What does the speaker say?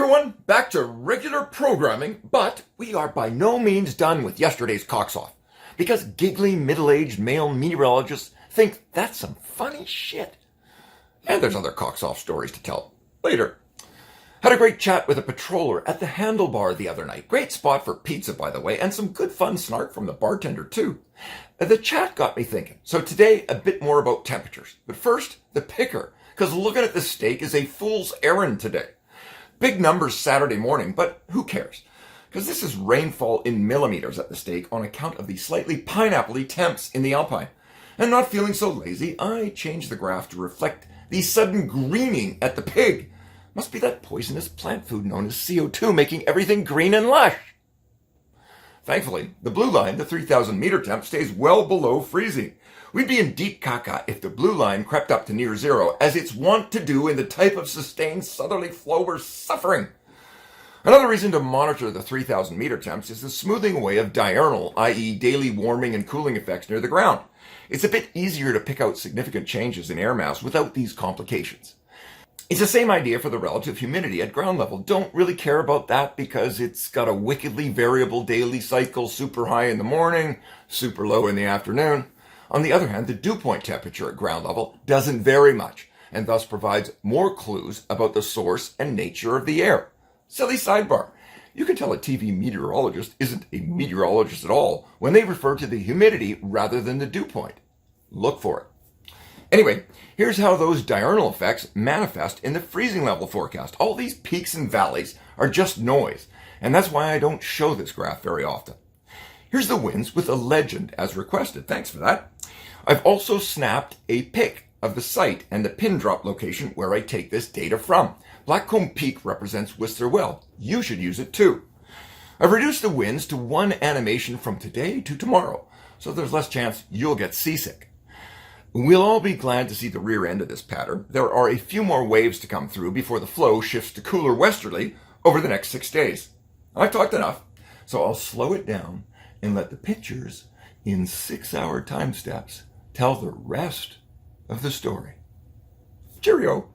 everyone, back to regular programming, but we are by no means done with yesterday's cocks off, because giggly middle-aged male meteorologists think that's some funny shit. And there's other cocks off stories to tell later. Had a great chat with a patroller at the Handlebar the other night. Great spot for pizza, by the way, and some good fun snark from the bartender too. The chat got me thinking, so today a bit more about temperatures. But first, the picker, because looking at the steak is a fool's errand today. Big numbers Saturday morning, but who cares? Because this is rainfall in millimeters at the stake on account of the slightly pineapple-y temps in the Alpine. And not feeling so lazy, I changed the graph to reflect the sudden greening at the pig. Must be that poisonous plant food known as CO2 making everything green and lush. Thankfully, the blue line, the 3,000 meter temp, stays well below freezing. We'd be in deep caca if the blue line crept up to near zero, as it's wont to do in the type of sustained southerly flow we're suffering. Another reason to monitor the 3,000 meter temps is the smoothing away of diurnal, i.e. daily warming and cooling effects near the ground. It's a bit easier to pick out significant changes in air mass without these complications. It's the same idea for the relative humidity at ground level. Don't really care about that because it's got a wickedly variable daily cycle, super high in the morning, super low in the afternoon. On the other hand, the dew point temperature at ground level doesn't vary much and thus provides more clues about the source and nature of the air. Silly sidebar. You can tell a TV meteorologist isn't a meteorologist at all when they refer to the humidity rather than the dew point. Look for it. Anyway, here's how those diurnal effects manifest in the freezing level forecast. All these peaks and valleys are just noise, and that's why I don't show this graph very often. Here's the winds with a legend as requested. Thanks for that. I've also snapped a pic of the site and the pin drop location where I take this data from. Blackcomb Peak represents Whistler well. You should use it too. I've reduced the winds to one animation from today to tomorrow, so there's less chance you'll get seasick. We'll all be glad to see the rear end of this pattern. There are a few more waves to come through before the flow shifts to cooler westerly over the next 6 days. I've talked enough, so I'll slow it down and let the pictures in 6-hour time steps tell the rest of the story. Cheerio.